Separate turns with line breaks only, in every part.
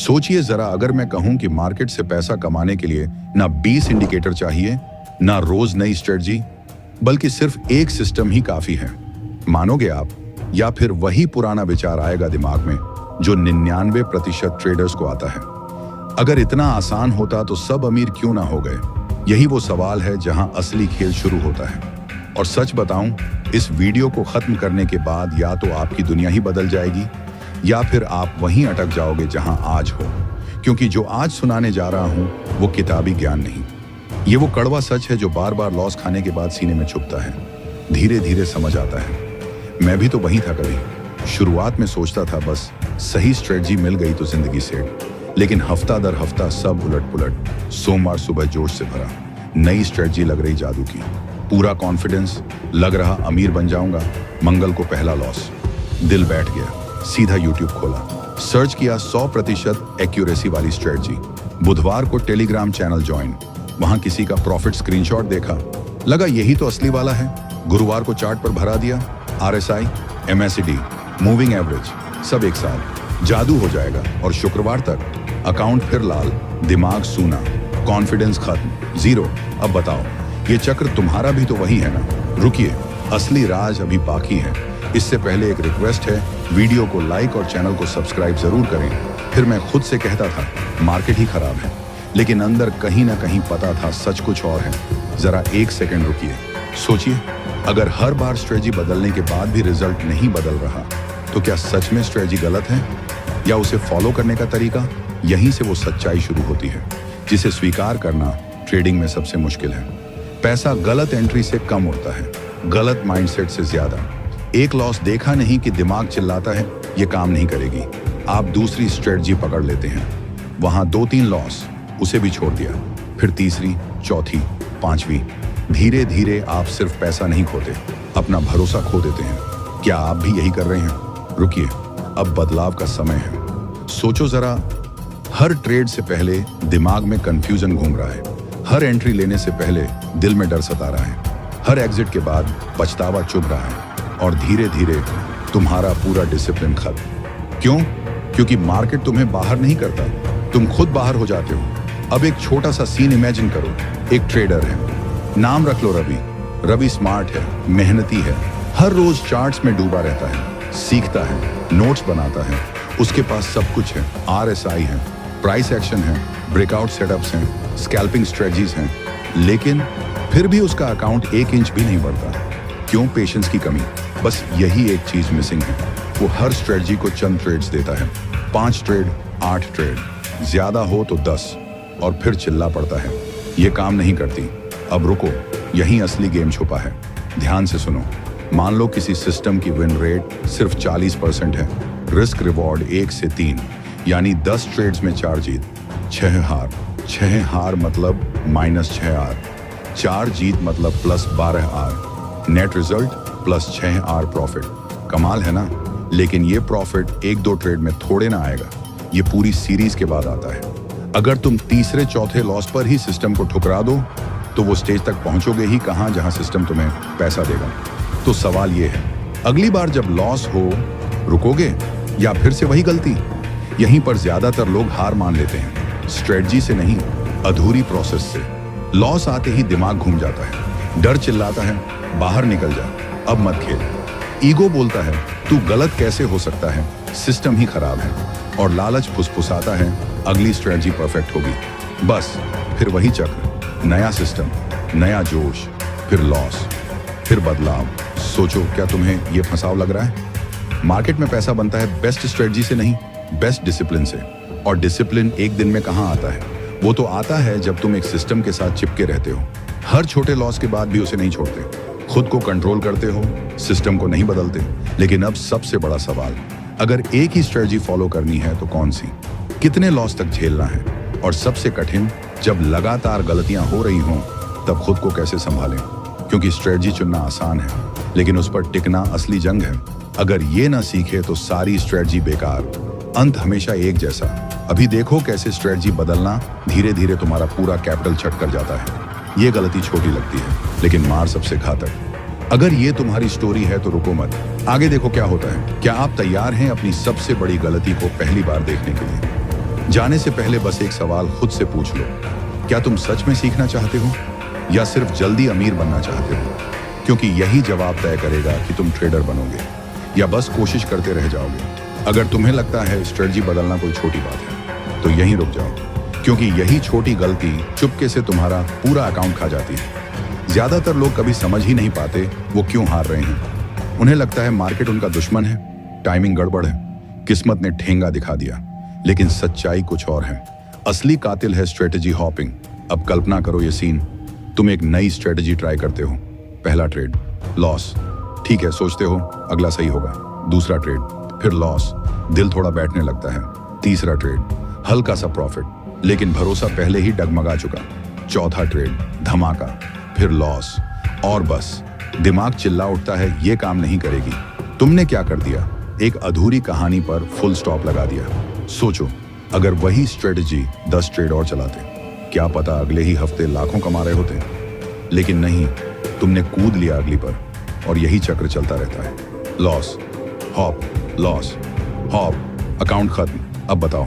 सोचिए जरा, अगर मैं कहूं कि मार्केट से पैसा कमाने के लिए ना 20 इंडिकेटर चाहिए, ना रोज नई स्ट्रेटजी, बल्कि सिर्फ एक सिस्टम ही काफी है, मानोगे आप? या फिर वही पुराना विचार आएगा दिमाग में जो 99% ट्रेडर्स को आता है? अगर इतना आसान होता तो सब अमीर क्यों ना हो गए? यही वो सवाल है जहां असली खेल शुरू होता है। और सच बताऊं, इस वीडियो को खत्म करने के बाद या तो आपकी दुनिया ही बदल जाएगी या फिर आप वहीं अटक जाओगे जहां आज हो। क्योंकि जो आज सुनाने जा रहा हूं वो किताबी ज्ञान नहीं, ये वो कड़वा सच है जो बार बार लॉस खाने के बाद सीने में छुपता है, धीरे धीरे समझ आता है। मैं भी तो वहीं था कभी। शुरुआत में सोचता था बस सही स्ट्रेटजी मिल गई तो जिंदगी सेट, लेकिन हफ्ता दर हफ्ता सब उलट पुलट। सोमवार सुबह जोश से भरा, नई स्ट्रेटजी लग रही जादू की, पूरा कॉन्फिडेंस, लग रहा अमीर बन जाऊंगा। मंगल को पहला लॉस, दिल बैठ गया, सीधा यूट्यूब खोला, सर्च किया 100% एक्यूरेसी वाली स्ट्रेटजी। बुधवार को टेलीग्राम चैनल ज्वाइन, वहां किसी का प्रॉफिट स्क्रीनशॉट देखा, लगा यही तो असली वाला है। गुरुवार को चार्ट पर भरा दिया, RSI, MACD, मूविंग एवरेज, सब एक साथ, जादू हो जाएगा। और शुक्रवार तक अकाउंट फिर लाल, दिमाग सूना, कॉन्फिडेंस खत्म, जीरो। अब बताओ, ये चक्र तुम्हारा भी तो वही है ना? रुकिए, असली राज अभी बाकी है। इससे पहले एक रिक्वेस्ट है, वीडियो को लाइक और चैनल को सब्सक्राइब जरूर करें। फिर मैं खुद से कहता था मार्केट ही खराब है, लेकिन अंदर कहीं ना कहीं पता था सच कुछ और है। जरा एक सेकंड रुकिए, सोचिए, अगर हर बार स्ट्रेटजी बदलने के बाद भी रिजल्ट नहीं बदल रहा तो क्या सच में स्ट्रेटजी गलत है, या उसे फॉलो करने का तरीका? यहीं से वो सच्चाई शुरू होती है जिसे स्वीकार करना ट्रेडिंग में सबसे मुश्किल है। पैसा गलत एंट्री से कम उड़ता है, गलत माइंडसेट से ज्यादा। एक लॉस देखा नहीं कि दिमाग चिल्लाता है ये काम नहीं करेगी, आप दूसरी स्ट्रेटजी पकड़ लेते हैं, वहां 2-3 लॉस, उसे भी छोड़ दिया, फिर तीसरी, चौथी, पांचवी। धीरे धीरे आप सिर्फ पैसा नहीं खोते, अपना भरोसा खो देते हैं। क्या आप भी यही कर रहे हैं? रुकिए, अब बदलाव का समय है। सोचो जरा, हर ट्रेड से पहले दिमाग में कंफ्यूजन घूम रहा है, हर एंट्री लेने से पहले दिल में डर सता रहा है, हर एग्जिट के बाद पछतावा चुभ रहा है, और धीरे धीरे तुम्हारा पूरा डिसिप्लिन खत्म। क्यों? क्योंकि मार्केट तुम्हें बाहर नहीं करता, तुम खुद बाहर हो जाते हो। अब एक छोटा सा सीन इमेजिन करो, एक ट्रेडर है, नाम रख लो रवि। रवि स्मार्ट है, मेहनती है, हर रोज चार्ट्स में डूबा रहता है, सीखता है, नोट्स बनाता है, उसके पास सब कुछ है, RSI है, प्राइस एक्शन है, ब्रेकआउट सेटअप्स हैं, स्कैल्पिंग स्ट्रेटजीज हैं, लेकिन फिर भी उसका अकाउंट 1 इंच भी नहीं बढ़ता। क्यों? पेशेंस की कमी। बस यही एक चीज मिसिंग है। वो हर स्ट्रेटजी को चंद ट्रेड्स देता है, 5 ट्रेड, 8 ट्रेड, ज्यादा हो तो 10, और फिर चिल्ला पड़ता है ये काम नहीं करती। अब रुको, यहीं असली गेम छुपा है, ध्यान से सुनो। मान लो किसी सिस्टम की विन रेट सिर्फ 40% है, रिस्क रिवॉर्ड 1 से 3, यानी 10 ट्रेड्स में 4 जीत, 6 हार। 6 हार मतलब -6 आर, 4 जीत मतलब +12 R, net result +6 R profit. कमाल है ना? लेकिन ये प्रॉफिट 1-2 ट्रेड में थोड़े ना आएगा, ये पूरी सीरीज के बाद आता है। अगर तुम तीसरे चौथे लॉस पर ही सिस्टम को ठुकरा दो तो वो स्टेज तक पहुंचोगे ही कहां जहां सिस्टम तुम्हें पैसा देगा। तो सवाल ये है, अगली बार जब लॉस हो, रुकोगे या फिर से वही गलती? यहीं पर ज्यादातर लोग हार मान लेते हैं, स्ट्रेटजी से नहीं, अधूरी प्रोसेस से। लॉस आते ही दिमाग घूम जाता है, डर चिल्लाता है बाहर निकल जा, अब मत खेल। ईगो बोलता है तू गलत कैसे हो सकता है, सिस्टम ही खराब है। और लालच फुसफुसाता है अगली स्ट्रेटजी परफेक्ट होगी। बस फिर वही चक्र, नया सिस्टम, नया जोश, फिर लॉस, फिर बदलाव। सोचो, क्या तुम्हें यह फंसाव लग रहा है? मार्केट में पैसा बनता है बेस्ट स्ट्रेटजी से नहीं, बेस्ट डिसिप्लिन से। और डिसिप्लिन एक दिन में कहां आता है? वो तो आता है जब तुम एक सिस्टम के साथ चिपके रहते हो, हर छोटे लॉस के बाद भी उसे नहीं छोड़ते, खुद को कंट्रोल करते हो, सिस्टम को नहीं बदलते। लेकिन अब सबसे बड़ा सवाल, अगर एक ही स्ट्रेटजी फॉलो करनी है तो कौन सी? कितने लॉस तक झेलना है? और सबसे कठिन, जब लगातार गलतियां हो रही हों तब खुद को कैसे संभालें? क्योंकि स्ट्रेटजी चुनना आसान है, लेकिन उस पर टिकना असली जंग है। अगर ये ना सीखे तो सारी स्ट्रेटजी बेकार, अंत हमेशा एक जैसा। अभी देखो कैसे स्ट्रेटजी बदलना धीरे धीरे तुम्हारा पूरा कैपिटल छट कर जाता है। ये गलती छोटी लगती है, लेकिन मार सबसे घातक। अगर ये तुम्हारी स्टोरी है तो रुको मत, आगे देखो क्या होता है। क्या आप तैयार हैं अपनी सबसे बड़ी गलती को पहली बार देखने के लिए? जाने से पहले बस एक सवाल खुद से पूछ लो, क्या तुम सच में सीखना चाहते हो या सिर्फ जल्दी अमीर बनना चाहते हो? क्योंकि यही जवाब तय करेगा कि तुम ट्रेडर बनोगे या बस कोशिश करते रह जाओगे। अगर तुम्हें लगता है स्ट्रेटजी बदलना कोई छोटी बात है, तो यहीं रुक जाओ, क्योंकि यही छोटी गलती चुपके से तुम्हारा पूरा अकाउंट खा जाती है। ज्यादातर लोग कभी समझ ही नहीं पाते वो क्यों हार रहे हैं। उन्हें लगता है मार्केट उनका दुश्मन है, टाइमिंग गड़बड़ है, किस्मत ने ठेंगा दिखा दिया। लेकिन सच्चाई कुछ और है। असली कातिल है स्ट्रेटजी हॉपिंग। अब कल्पना करो ये सीन, तुम एक नई स्ट्रेटजी ट्राई करते हो। पहला ट्रेड लॉस, ठीक है, सोचते हो अगला सही होगा। दूसरा ट्रेड, फिर लॉस, दिल थोड़ा बैठने लगता है। तीसरा ट्रेड, हल्का सा प्रॉफिट, लेकिन भरोसा पहले ही डगमगा चुका। चौथा ट्रेड, धमाका, फिर लॉस, और बस दिमाग चिल्ला उठता है ये काम नहीं करेगी। तुमने क्या कर दिया? एक अधूरी कहानी पर फुल स्टॉप लगा दिया। सोचो, अगर वही स्ट्रेटजी 10 ट्रेड और चलाते, क्या पता अगले ही हफ्ते लाखों कमा रहे होते। लेकिन नहीं, तुमने कूद लिया अगली पर, और यही चक्र चलता रहता है। Loss, hop, loss, hop, account खत्म। अब बताओ,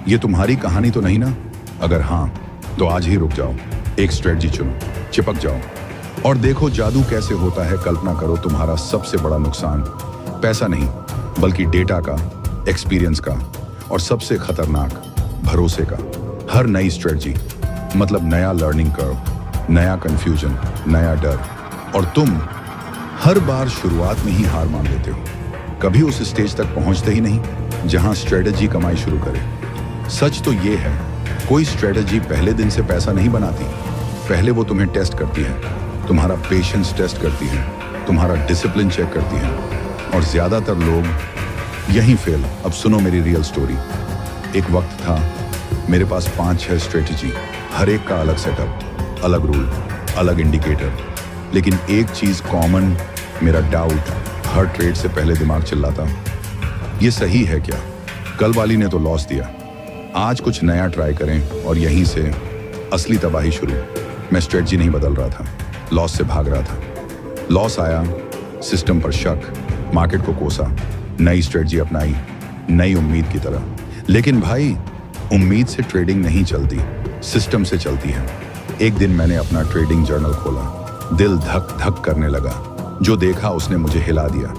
ये तुम्हारी कहानी तो नहीं ना? अगर हाँ, तो आज ही रुक जाओ, एक स्ट्रेटजी चुनो, चिपक जाओ और देखो जादू कैसे होता है। कल्पना करो तुम्हारा सबसे बड़ा नुकसान पैसा नहीं, बल्कि डेटा का, एक्सपीरियंस का, और सबसे खतरनाक भरोसे का। हर नई स्ट्रेटजी मतलब नया लर्निंग कर्व, नया कंफ्यूजन, नया डर, और तुम हर बार शुरुआत में ही हार मान लेते हो। कभी उस स्टेज तक पहुंचते ही नहीं जहां स्ट्रेटजी कमाई शुरू करे। सच तो ये है, कोई स्ट्रेटजी पहले दिन से पैसा नहीं बनाती। पहले वो तुम्हें टेस्ट करती है, तुम्हारा पेशेंस टेस्ट करती है, तुम्हारा डिसिप्लिन चेक करती है, और ज्यादातर लोग यहीं फेल। अब सुनो मेरी रियल स्टोरी। एक वक्त था, मेरे पास 5-6 स्ट्रेटजी, हर एक का अलग सेटअप, अलग रूल, अलग इंडिकेटर, लेकिन एक चीज कॉमन, मेरा डाउट हर ट्रेड से पहले दिमाग चिल्लाता, ये सही है क्या? कल वाली ने तो लॉस दिया, आज कुछ नया ट्राई करें, और यहीं से असली तबाही शुरू। मैं स्ट्रेटजी नहीं बदल रहा था, लॉस से भाग रहा था। लॉस आया, सिस्टम पर शक, मार्केट को कोसा, नई स्ट्रेटजी अपनाई, नई उम्मीद की तरह। लेकिन भाई, उम्मीद से ट्रेडिंग नहीं चलती, सिस्टम से चलती है। एक दिन मैंने अपना ट्रेडिंग जर्नल खोला, दिल धक धक करने लगा। जो देखा उसने मुझे हिला दिया।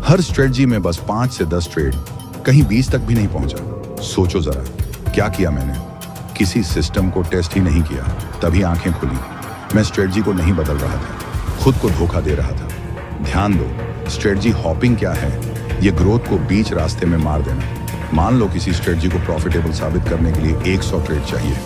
हर स्ट्रेटजी में बस 5 से 10 ट्रेड, कहीं 20 तक भी नहीं पहुंचा। सोचो जरा, क्या किया मैंने? किसी सिस्टम को टेस्ट ही नहीं किया। तभी आंखें खुली। मैं स्ट्रेटजी को नहीं बदल रहा था, खुद को धोखा दे रहा था। ध्यान दो, स्ट्रेटजी हॉपिंग क्या है? ये ग्रोथ को बीच रास्ते में मार देना। मान लो किसी स्ट्रेटजी को प्रॉफिटेबल साबित करने के लिए 100 ट्रेड चाहिए,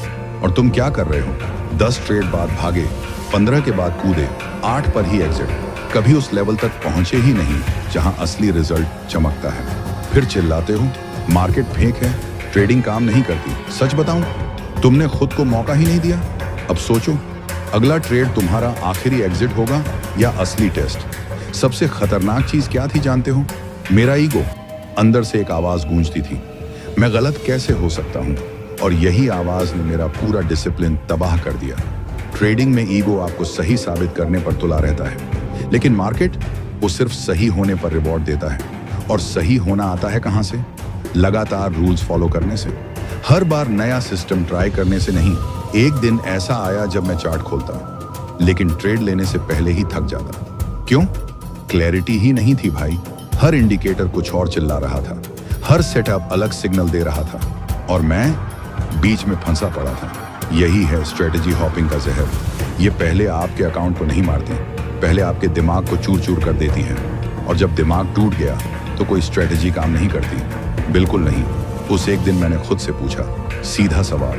और तुम क्या कर रहे हो? 10 ट्रेड बाद भागे, 15 के बाद कूदे, 8 पर ही एग्जिट। कभी उस लेवल तक पहुंचे ही नहीं जहां असली रिजल्ट चमकता है। फिर चिल्लाते हो मार्केट फेक है, ट्रेडिंग काम नहीं करती। सच बताऊं, तुमने खुद को मौका ही नहीं दिया। अब सोचो, अगला ट्रेड तुम्हारा आखिरी एग्जिट होगा या असली टेस्ट? सबसे खतरनाक चीज क्या थी जानते हो? मेरा ईगो। अंदर से एक आवाज गूंजती थी, मैं गलत कैसे हो सकता हूं? और यही आवाज ने मेरा पूरा डिसिप्लिन तबाह कर दिया। ट्रेडिंग में ईगो आपको सही साबित करने पर तुला रहता है, लेकिन मार्केट वो सिर्फ सही होने पर रिवॉर्ड देता है। और सही होना आता है कहां से? लगातार रूल्स फॉलो करने से, हर बार नया सिस्टम ट्राई करने से नहीं। एक दिन ऐसा आया जब मैं चार्ट खोलता, लेकिन ट्रेड लेने से पहले ही थक जाता। क्यों? क्लैरिटी ही नहीं थी भाई। हर इंडिकेटर कुछ और चिल्ला रहा था, हर सेटअप अलग सिग्नल दे रहा था, और मैं बीच में फंसा पड़ा था। यही है स्ट्रेटजी हॉपिंग का जहर। ये पहले आपके अकाउंट को नहीं मारती, पहले आपके दिमाग को चूर चूर कर देती है। और जब दिमाग टूट गया तो कोई स्ट्रेटजी काम नहीं करती, बिल्कुल नहीं। उस एक दिन मैंने खुद से पूछा सीधा सवाल,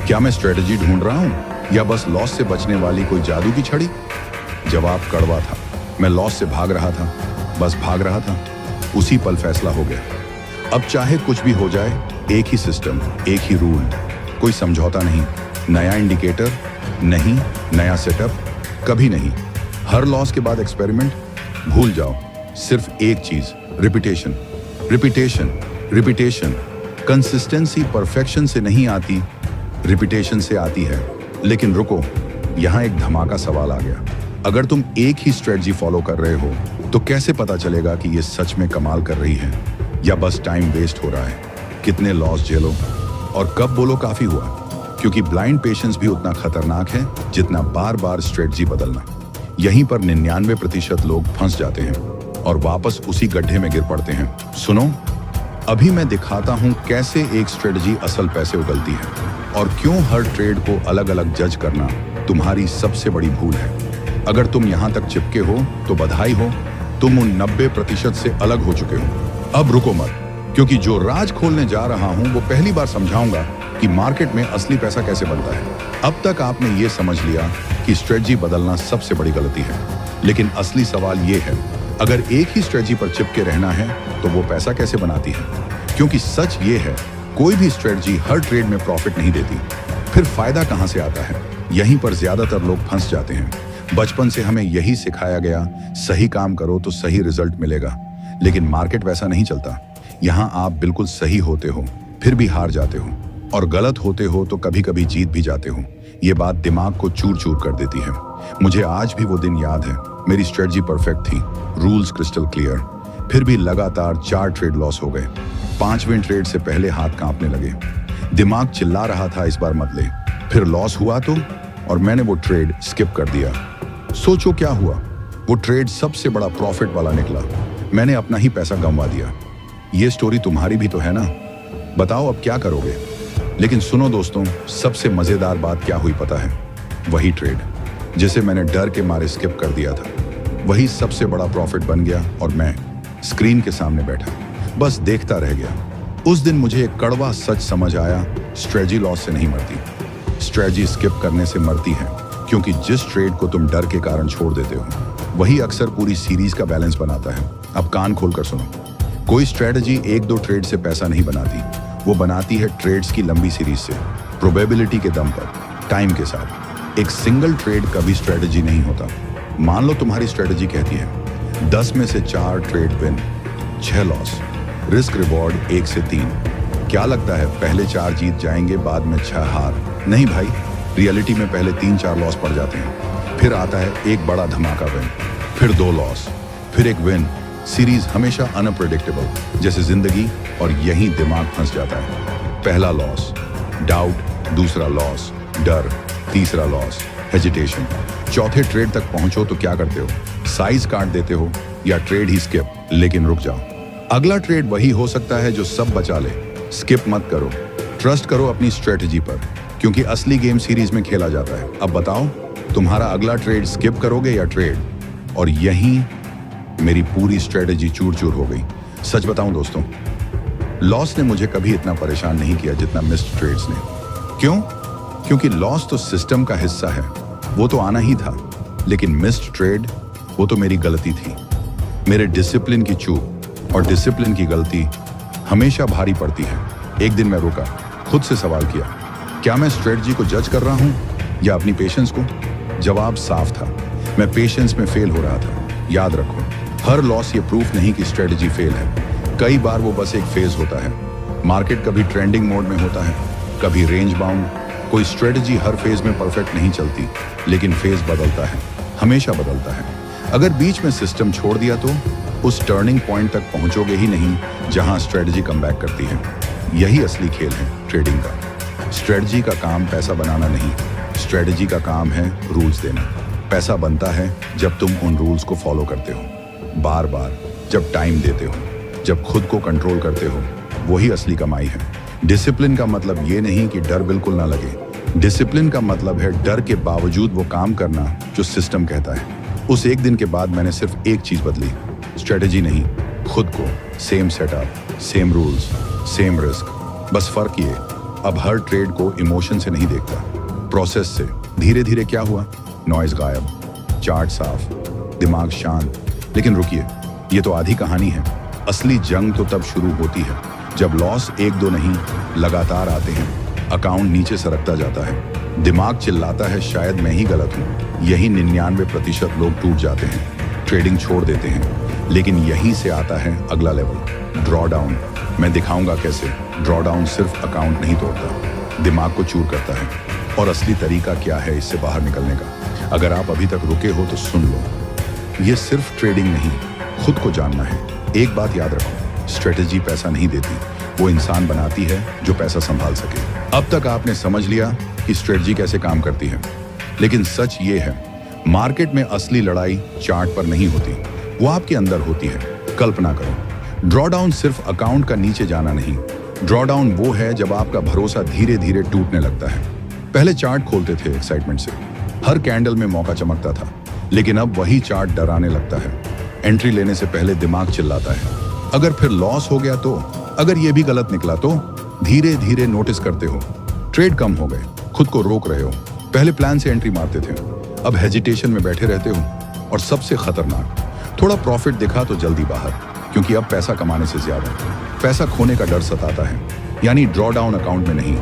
क्या मैं स्ट्रेटजी ढूंढ रहा हूं या बस लॉस से बचने वाली कोई जादू की छड़ी? जवाब कड़वा था। मैं लॉस से भाग रहा था, बस भाग रहा था। उसी पल फैसला हो गया, अब चाहे कुछ भी हो जाए, एक ही सिस्टम, एक ही रूल, कोई समझौता नहीं। नया इंडिकेटर नहीं, नया सेटअप कभी नहीं। हर लॉस के बाद एक्सपेरिमेंट भूल जाओ। सिर्फ एक चीज, repetition, repetition, repetition. Consistency perfection से नहीं आती, रिपीटेशन से आती है। लेकिन रुको, यहां एक धमाका सवाल आ गया। अगर तुम एक ही स्ट्रेटजी फॉलो कर रहे हो, तो कैसे पता चलेगा कि ये सच में कमाल कर रही है या बस टाइम वेस्ट हो रहा है? कितने लॉस झेलो, और कब बोलो काफी हुआ, क्योंकि ब्लाइंड पेशेंस भी उतना खतरनाक है जितना बार बार स्ट्रेटजी बदलना। यहीं पर 99% लोग फंस जाते हैं और वापस उसी गड्ढे में गिर पड़ते हैं। सुनो, अभी मैं दिखाता हूं कैसे एक स्ट्रेटजी असल पैसे उगलती है और क्यों हर ट्रेड को अलग अलग जज करना तुम्हारी सबसे बड़ी भूल है। अगर तुम यहां तक चिपके हो तो बधाई हो, तुम उन 90% से अलग हो चुके हो। अब रुको मत, क्योंकि जो राज खोलने जा रहा हूं वो पहली बार समझाऊंगा कि मार्केट में असली पैसा कैसे बनता है। अब तक आपने ये समझ लिया कि स्ट्रेटजी बदलना सबसे बड़ी गलती है, लेकिन असली सवाल ये है, अगर एक ही स्ट्रेटजी पर चिपके रहना है तो वो पैसा कैसे बनाती है। क्योंकि सच ये है, कोई भी स्ट्रेटजी हर ट्रेड में प्रॉफिट नहीं देती। फिर फायदा कहां से आता है? यहीं पर ज्यादातर लोग फंस जाते हैं। बचपन से हमें यही सिखाया गया, सही काम करो तो सही रिजल्ट मिलेगा, लेकिन मार्केट वैसा नहीं चलता। यहाँ आप बिल्कुल सही होते हो फिर भी हार जाते हो, और गलत होते हो तो कभी कभी जीत भी जाते हो। ये बात दिमाग को चूर चूर कर देती है। मुझे आज भी वो दिन याद है। मेरी स्ट्रेटजी परफेक्ट थी, रूल्स क्रिस्टल क्लियर, फिर भी लगातार 4 ट्रेड लॉस हो गए। 5वें ट्रेड से पहले हाथ कांपने लगे। दिमाग चिल्ला रहा था, इस बार मत ले। फिर लॉस हुआ तो, और मैंने वो ट्रेड स्किप कर दिया। सोचो क्या हुआ, वो ट्रेड सबसे बड़ा प्रॉफिट वाला निकला। मैंने अपना ही पैसा गंवा दिया। ये स्टोरी तुम्हारी भी तो है ना? बताओ अब क्या करोगे? लेकिन सुनो दोस्तों, सबसे मजेदार बात क्या हुई पता है? वही ट्रेड जिसे मैंने डर के मारे स्किप कर दिया था, वही सबसे बड़ा प्रॉफिट बन गया और मैं स्क्रीन के सामने बैठा बस देखता रह गया। उस दिन मुझे एक कड़वा सच समझ आया, स्ट्रेटजी लॉस से नहीं मरती, स्ट्रेटजी स्किप करने से मरती है। क्योंकि जिस ट्रेड को तुम डर के कारण छोड़ देते हो, वही अक्सर पूरी सीरीज का बैलेंस बनाता है। अब कान खोलकर सुनो, कोई स्ट्रेटजी 1-2 ट्रेड से पैसा नहीं बनाती, वो बनाती है ट्रेड्स की लंबी सीरीज से, प्रोबेबिलिटी के दम पर, टाइम के साथ। एक सिंगल ट्रेड कभी स्ट्रेटजी नहीं होता। मान लो तुम्हारी स्ट्रेटजी कहती है 10 में से 4 trade win, 6 loss, risk reward 1 से 3। क्या लगता है पहले 4 जीत जाएंगे, बाद में 6 हार? नहीं भाई, रियलिटी में पहले 3-4 लॉस पड़ जाते हैं, फिर आता है एक बड़ा धमाका विन, फिर 2 लॉस, फिर एक विन। सीरीज हमेशा अनप्रेडिक्टेबल जैसे जिंदगी, और यहीं दिमाग फंस जाता है। पहला लॉस डाउट, दूसरा लॉस डर, तीसरा लॉस हेजिटेशन। चौथे ट्रेड तक पहुंचो तो क्या करते हो? साइज काट देते हो या ट्रेड ही स्किप। लेकिन रुक जाओ, अगला ट्रेड वही हो सकता है जो सब बचा ले। स्किप मत करो, ट्रस्ट करो अपनी स्ट्रेटजी पर, क्योंकि असली गेम सीरीज में खेला जाता है। अब बताओ, तुम्हारा अगला ट्रेड स्किप करोगे या ट्रेड? और यहीं मेरी पूरी स्ट्रेटजी चूर चूर हो गई। सच बताऊं दोस्तों, लॉस ने मुझे कभी इतना परेशान नहीं किया जितना मिस्ड ट्रेड्स ने। क्यों? क्योंकि लॉस तो सिस्टम का हिस्सा है, वो तो आना ही था, लेकिन मिस्ड ट्रेड वो तो मेरी गलती थी, मेरे डिसिप्लिन की चूक। और डिसिप्लिन की गलती हमेशा भारी पड़ती है। एक दिन मैं रुका, खुद से सवाल किया, क्या मैं स्ट्रेटजी को जज कर रहा हूं या अपनी पेशेंस को? जवाब साफ था, मैं पेशेंस में फेल हो रहा था। याद रखो, हर लॉस ये प्रूफ नहीं कि स्ट्रेटजी फेल है। कई बार वो बस एक फेज होता है। मार्केट कभी ट्रेंडिंग मोड में होता है, कभी रेंज बाउंड। कोई स्ट्रेटजी हर फेज में परफेक्ट नहीं चलती, लेकिन फेज बदलता है, हमेशा बदलता है। अगर बीच में सिस्टम छोड़ दिया तो उस टर्निंग पॉइंट तक पहुंचोगे ही नहीं जहां स्ट्रेटजी कमबैक करती है। यही असली खेल है ट्रेडिंग का। स्ट्रेटजी का काम पैसा बनाना नहीं, स्ट्रेटजी का काम है रूल्स देना। पैसा बनता है जब तुम उन रूल्स को फॉलो करते हो, बार बार, जब टाइम देते हो, जब खुद को कंट्रोल करते हो। वही असली कमाई है। डिसिप्लिन का मतलब ये नहीं कि डर बिल्कुल ना लगे। डिसिप्लिन का मतलब है डर के बावजूद वो काम करना जो सिस्टम कहता है। उस एक दिन के बाद मैंने सिर्फ एक चीज बदली, स्ट्रेटजी नहीं, खुद को। Same setup, same rules, same risk. बस फर्क ये, अब हर ट्रेड को इमोशन से नहीं देखता, प्रोसेस से। धीरे धीरे क्या हुआ? नॉइज गायब, चार्ट साफ, दिमाग शांत। लेकिन रुकिए, ये तो आधी कहानी है। असली जंग तो तब शुरू होती है जब लॉस 1-2 नहीं, लगातार आते हैं। अकाउंट नीचे सरकता जाता है, दिमाग चिल्लाता है शायद मैं ही गलत हूँ। यही 99% लोग टूट जाते हैं, ट्रेडिंग छोड़ देते हैं। लेकिन यहीं से आता है अगला लेवल, ड्रॉ डाउन। मैं दिखाऊंगा कैसे ड्रॉ डाउन सिर्फ अकाउंट नहीं तोड़ता, दिमाग को चूर करता है। और असली तरीका क्या है इससे बाहर निकलने का? अगर आप अभी तक रुके हो तो सुन लो, ये सिर्फ ट्रेडिंग नहीं, खुद को जानना है। एक बात याद रखो, स्ट्रेटजी पैसा नहीं देती, वो इंसान बनाती है जो पैसा संभाल सके। अब तक आपने समझ लिया कि स्ट्रेटजी कैसे काम करती है, लेकिन सच ये है, मार्केट में असली लड़ाई चार्ट पर नहीं होती, वो आपके अंदर होती है। कल्पना करो, ड्रॉडाउन सिर्फ अकाउंट का नीचे जाना नहीं, ड्रॉडाउन वो है जब आपका भरोसा धीरे धीरे टूटने लगता है। पहले चार्ट खोलते थे एक्साइटमेंट से, हर कैंडल में मौका चमकता था, लेकिन अब वही चार्ट डराने लगता है। एंट्री लेने से पहले दिमाग चिल्लाता है, अगर फिर लॉस हो गया तो, अगर ये भी गलत निकला तो। धीरे धीरे नोटिस करते हो, ट्रेड कम हो गए, खुद को रोक रहे हो। पहले प्लान से एंट्री मारते थे, अब हेजिटेशन में बैठे रहते हो। और सबसे खतरनाक, थोड़ा प्रॉफिट दिखा तो जल्दी बाहर, क्योंकि अब पैसा कमाने से ज्यादा पैसा खोने का डर सताता है। यानी ड्रॉडाउन अकाउंट में नहीं,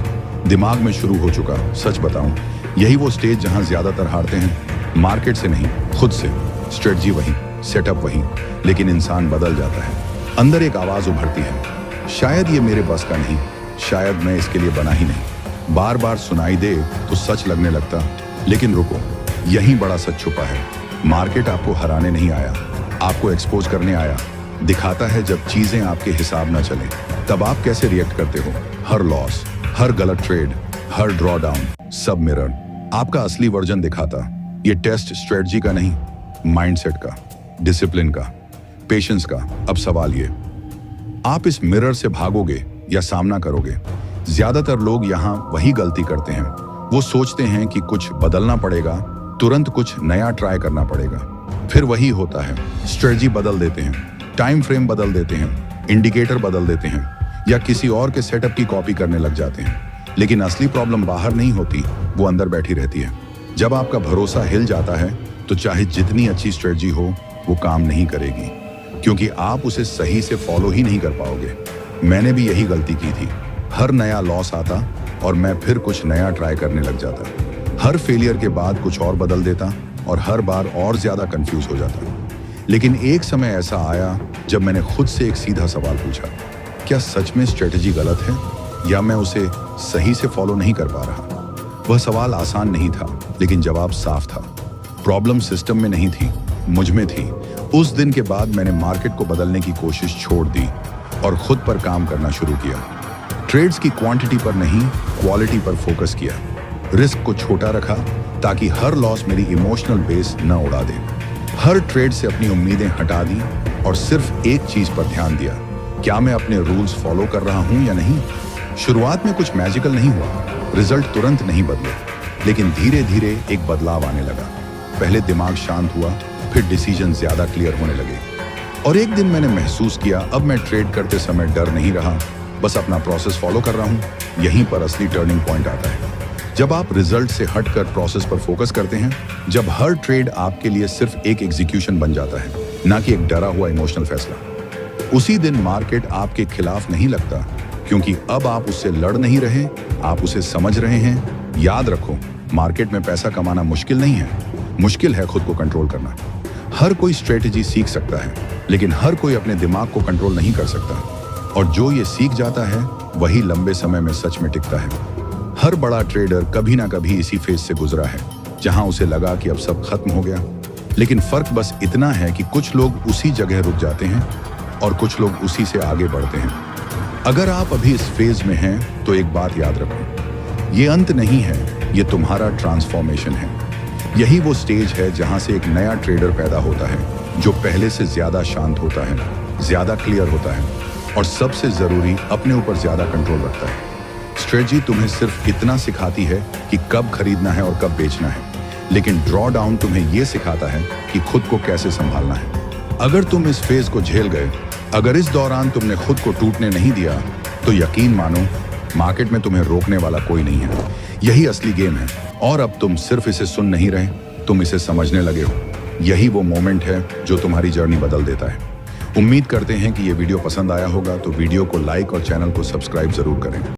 दिमाग में शुरू हो चुका। सच बताऊं, यही वो स्टेज जहां ज्यादातर हारते हैं। मार्केट से नहीं, खुद से। स्ट्रेटजी वही, सेटअप वही, लेकिन इंसान बदल जाता है। अंदर एक आवाज उभरती है, शायद ये मेरे बस का नहीं, शायद मैं इसके लिए बना ही नहीं। बार बार सुनाई दे तो सच लगने लगता, लेकिन रुको, यही बड़ा सच छुपा है। मार्केट आपको हराने नहीं आया, आपको एक्सपोज करने आया। दिखाता है जब चीजें आपके हिसाब ना चले, तब आप कैसे रिएक्ट करते हो। हर लॉस, हर गलत ट्रेड, हर ड्रॉडाउन, सब मिरर आपका असली वर्जन दिखाता। ये टेस्ट स्ट्रेटजी का नहीं, माइंडसेट का, डिसिप्लिन का, पेशेंस का। अब सवाल ये, आप इस मिरर से भागोगे या सामना करोगे? ज्यादातर लोग यहाँ वही गलती करते हैं। वो सोचते हैं कि कुछ बदलना पड़ेगा, तुरंत कुछ नया ट्राई करना पड़ेगा। फिर वही होता है, स्ट्रेटजी बदल देते हैं, टाइम फ्रेम बदल देते हैं, इंडिकेटर बदल देते हैं, या किसी और के सेटअप की कॉपी करने लग जाते हैं। लेकिन असली प्रॉब्लम बाहर नहीं होती, वो अंदर बैठी रहती है। जब आपका भरोसा हिल जाता है तो चाहे जितनी अच्छी स्ट्रेटजी हो, वो काम नहीं करेगी, क्योंकि आप उसे सही से फॉलो ही नहीं कर पाओगे। मैंने भी यही गलती की थी। हर नया लॉस आता और मैं फिर कुछ नया ट्राई करने लग जाता। हर फेलियर के बाद कुछ और बदल देता और हर बार और ज्यादा कंफ्यूज हो जाता। लेकिन एक समय ऐसा आया जब मैंने खुद से एक सीधा सवाल पूछा, क्या सच में स्ट्रेटजी गलत है, या मैं उसे सही से फॉलो नहीं कर पा रहा? वह सवाल आसान नहीं था, लेकिन जवाब साफ था। प्रॉब्लम सिस्टम में नहीं थी, मुझ में थी। उस दिन के बाद मैंने मार्केट को बदलने की कोशिश छोड़ दी और खुद पर काम करना शुरू किया। ट्रेड्स की क्वांटिटी पर नहीं, क्वालिटी पर फोकस किया। रिस्क को छोटा रखा ताकि हर लॉस मेरी इमोशनल बेस न उड़ा दे। हर ट्रेड से अपनी उम्मीदें हटा दी और सिर्फ एक चीज पर ध्यान दिया, क्या मैं अपने रूल्स फॉलो कर रहा हूं या नहीं। शुरुआत में कुछ मैजिकल नहीं हुआ, रिजल्ट तुरंत नहीं बदले, लेकिन धीरे धीरे एक बदलाव आने लगा। पहले दिमाग शांत हुआ, फिर डिसीजन ज्यादा क्लियर होने लगे। और एक दिन मैंने महसूस किया, अब मैं ट्रेड करते समय डर नहीं रहा, बस अपना प्रोसेस फॉलो कर रहा हूं। यहीं पर असली टर्निंग पॉइंट आता है, जब आप रिजल्ट से हटकर प्रोसेस पर फोकस करते हैं, जब हर ट्रेड आपके लिए सिर्फ एक एग्जीक्यूशन बन जाता है, ना कि एक डरा हुआ इमोशनल फैसला। उसी दिन मार्केट आपके खिलाफ नहीं लगता, क्योंकि अब आप उससे लड़ नहीं रहे, आप उसे समझ रहे हैं। याद रखो, मार्केट में पैसा कमाना मुश्किल नहीं है, मुश्किल है खुद को कंट्रोल करना। हर कोई स्ट्रेटेजी सीख सकता है, लेकिन हर कोई अपने दिमाग को कंट्रोल नहीं कर सकता। और जो ये सीख जाता है, वही लंबे समय में सच में टिकता है। हर बड़ा ट्रेडर कभी ना कभी इसी फेज से गुजरा है, जहां उसे लगा कि अब सब खत्म हो गया। लेकिन फर्क बस इतना है कि कुछ लोग उसी जगह रुक जाते हैं और कुछ लोग उसी से आगे बढ़ते हैं। अगर आप अभी इस फेज में हैं, तो एक बात याद रखो, ये अंत नहीं है, ये तुम्हारा ट्रांसफॉर्मेशन है। यही वो स्टेज है जहां से एक नया ट्रेडर पैदा होता है, जो पहले से ज्यादा शांत होता है, ज्यादा क्लियर होता है और सबसे जरूरी, अपने ऊपर ज्यादा कंट्रोल रखता है। स्ट्रेटजी तुम्हें सिर्फ इतना सिखाती है कि कब खरीदना है और कब बेचना है, लेकिन ड्रॉ डाउन तुम्हें यह सिखाता है कि खुद को कैसे संभालना है। अगर तुम इस फेज को झेल गए, अगर इस दौरान तुमने खुद को टूटने नहीं दिया, तो यकीन मानो, मार्केट में तुम्हें रोकने वाला कोई नहीं है। यही असली गेम है, और अब तुम सिर्फ इसे सुन नहीं रहे, तुम इसे समझने लगे हो। यही वो मोमेंट है जो तुम्हारी जर्नी बदल देता है। उम्मीद करते हैं कि ये वीडियो पसंद आया होगा, तो वीडियो को लाइक और चैनल को सब्सक्राइब जरूर करें।